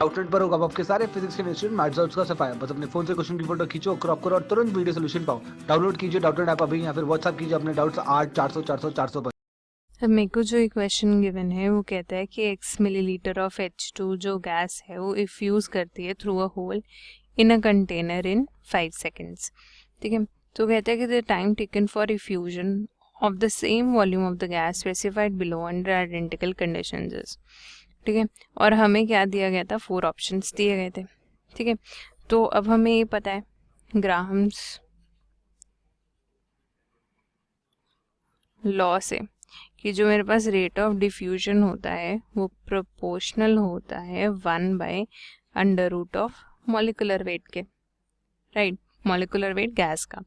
Outlet पर होगा आपके सारे फिजिक्स के इंस्टीट्यूट मैथ्स का सफाया। बस अपने फोन से क्वेश्चन की फोटो खींचो, क्रॉप करो और तुरंत वीडियो सोल्यूशन पाओ। डाउनलोड कीजिए डाउटनेट ऐप अभी या फिर व्हाट्सएप कीजिए अपने डाउट्स 8 400 400 400 पर। अब मेरे को जो एक क्वेश्चन गिवन है वो कहता है कि x मिलीलीटर ऑफ H2 जो गैस है वो इफ्यूज़ करती है through a hole in a container in 5 seconds. ठीक है, तो कहता है कि the time taken for effusion of the same volume of the gas specified below under identical conditions is. ठीक है, और हमें क्या दिया गया था, 4 ऑप्शंस दिए गए थे। ठीक है, तो अब हमें ये पता है ग्राहम्स लॉ से कि जो मेरे पास रेट ऑफ डिफ्यूजन होता है वो प्रोपोर्शनल होता है 1/√ऑफ मॉलिकुलर वेट के, राइट, मॉलिकुलर वेट गैस का।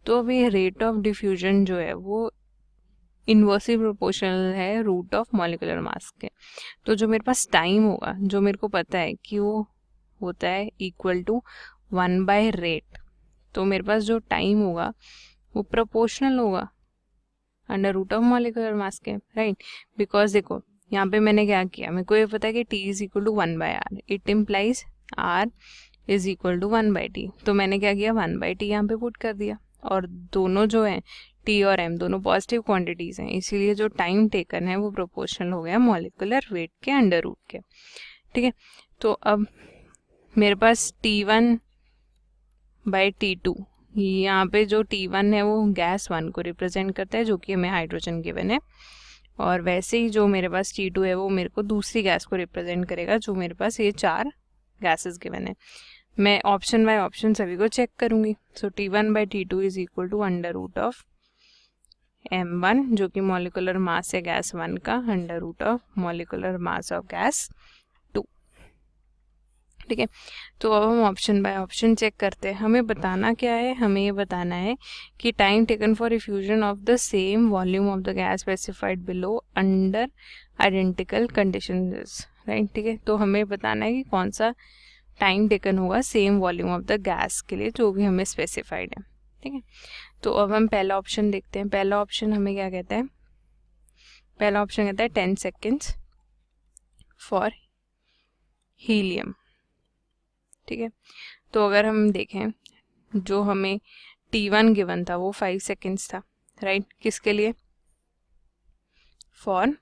तो अभी रेट ऑफ डिफ्यूजन जो है वो इन्वर्सली प्रोपोर्शनल है रूट ऑफ मॉलिकुलर मास के। तो जो मेरे पास टाइम होगा, जो मेरे को पता है कि वो होता है इक्वल टू 1/रेट, तो मेरे पास जो टाइम होगा वो प्रोपोर्शनल होगा √ऑफ मॉलिकुलर मास के, राइट। बिकॉज देखो यहाँ पे मैंने क्या किया, मेरे को ये पता है कि T is equal to 1/r, it implies R is equal to 1/T। तो मैंने क्या किया, 1/T यहाँ पे पुट कर दिया, और दोनों जो है T और M दोनों पॉजिटिव क्वांटिटीज हैं, इसीलिए जो टाइम टेकन है वो प्रोपोर्शनल हो गया मॉलिकुलर वेट के √ के। ठीक है, तो अब मेरे पास T1/T2, यहाँ पे जो T1 है वो गैस 1 को रिप्रेजेंट करता है जो कि हमें हाइड्रोजन गिवन है, और वैसे ही जो मेरे पास T2 है वो मेरे को दूसरी गैस को रिप्रेजेंट करेगा जो मेरे पास ये 4 गैसेस गिवन है। मैं ऑप्शन बाय ऑप्शन सभी को चेक करूंगी। So T1/T2 is equal to √ऑफ M1 जो कि मॉलिकुलर मास है गैस 1 का, √ऑफ मॉलिकुलर मास ऑफ गैस 2। ठीक है, तो अब हम ऑप्शन बाय ऑप्शन चेक करते हैं। हमें बताना क्या है, हमें ये बताना है कि time taken for effusion of the same volume of the gas specified below under identical conditions, right. ठीक है, तो हमें बताना है कि कौन सा टाइम टेकन होगा same volume of the gas के लिए जो भी हमें स्पेसिफाइड है। ठीक है, तो अब हम पहला ऑप्शन देखते हैं। पहला ऑप्शन हमें क्या कहता है, पहला ऑप्शन कहता है 10 सेकेंड्स फॉर हीलियम। ठीक है, तो अगर हम देखें जो हमें T1 गिवन था वो 5 सेकेंड्स था, राइट, किसके लिए, फॉर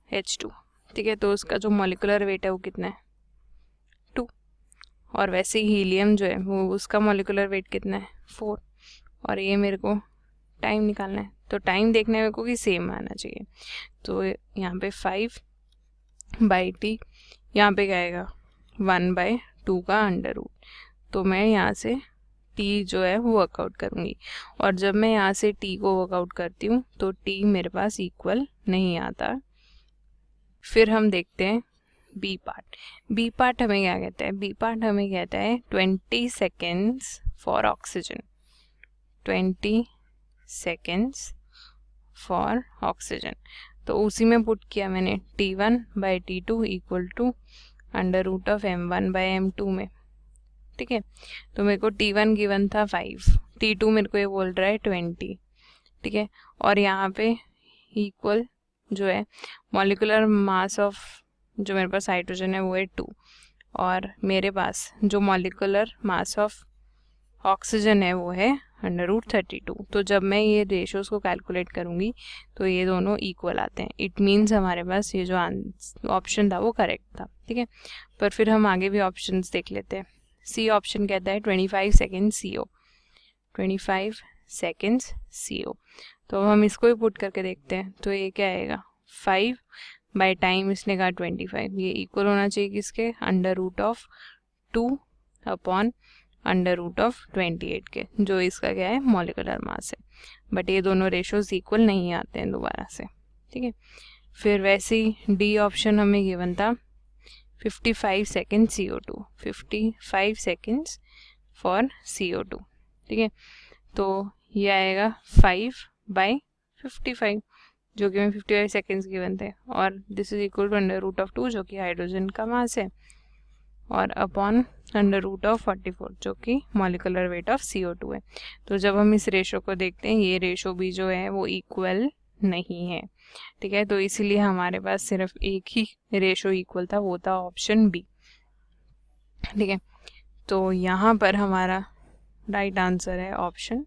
H2। ठीक है, तो उसका जो मॉलिकुलर वेट है वो कितना है, 2, और वैसे ही हीलियम जो है वो उसका मॉलिकुलर वेट कितना है, 4, और ये मेरे को टाइम निकालना है। तो टाइम देखने मेरे को कि सेम आना चाहिए, तो यहाँ पे 5/T, यहाँ पे क्या आएगा 1/2 का √। तो मैं यहाँ से T जो है वो वर्कआउट करूँगी, और जब मैं यहाँ से T को वर्कआउट करती हूँ तो T मेरे पास इक्वल नहीं आता। फिर हम देखते हैं बी पार्ट। बी पार्ट हमें क्या कहता है, बी पार्ट हमें कहता है 20 seconds for oxygen, 20 seconds for oxygen. तो उसी में पुट किया मैंने T1/T2 equal to √of M1/M2 में। ठीक है, तो मेरे को T1 गिवन था 5, T2 मेरे को ये बोल रहा है 20। ठीक है, और यहाँ पे इक्वल जो है मॉलिकुलर मास ऑफ जो मेरे पास हाइड्रोजन है वो है 2, और मेरे पास जो मॉलिकुलर मास ऑफ ऑक्सीजन है वो है √32। तो जब मैं ये रेशियोज को कैलकुलेट करूँगी तो ये दोनों इक्वल आते हैं। इट मीन्स हमारे पास ये जो ऑप्शन था वो करेक्ट था। ठीक है, पर फिर हम आगे भी ऑप्शंस देख लेते हैं। सी ऑप्शन कहता है 25 सेकेंड CO, 25 सेकेंड्स CO। तो हम इसको भी पुट करके देखते हैं, तो ये क्या आएगा 5 बाय टाइम इसने कहा 25, ये इक्वल होना चाहिए किसके, √ऑफ 2 अपॉन √ऑफ 28 के, जो इसका क्या है मॉलिकुलर मास है। बट ये दोनों रेशोज इक्वल नहीं आते हैं दोबारा से। ठीक है, फिर वैसे ही डी ऑप्शन हमें गिवन था 55 second CO2, 55 seconds for CO2। ठीक है, तो ये आएगा 5/55 जो कि हमें 55 सेकेंड्स गिवन थे, और दिस इज इक्वल टू √ऑफ 2 जो कि हाइड्रोजन का मास है, और अपॉन √ऑफ 44 जो कि मॉलिकुलर वेट ऑफ CO2 है। तो जब हम इस रेशो को देखते हैं ये रेशो भी जो है वो इक्वल नहीं है। ठीक है, तो इसीलिए हमारे पास सिर्फ एक ही रेशो इक्वल था, वो था ऑप्शन बी। ठीक है, तो यहाँ पर हमारा राइट आंसर है ऑप्शन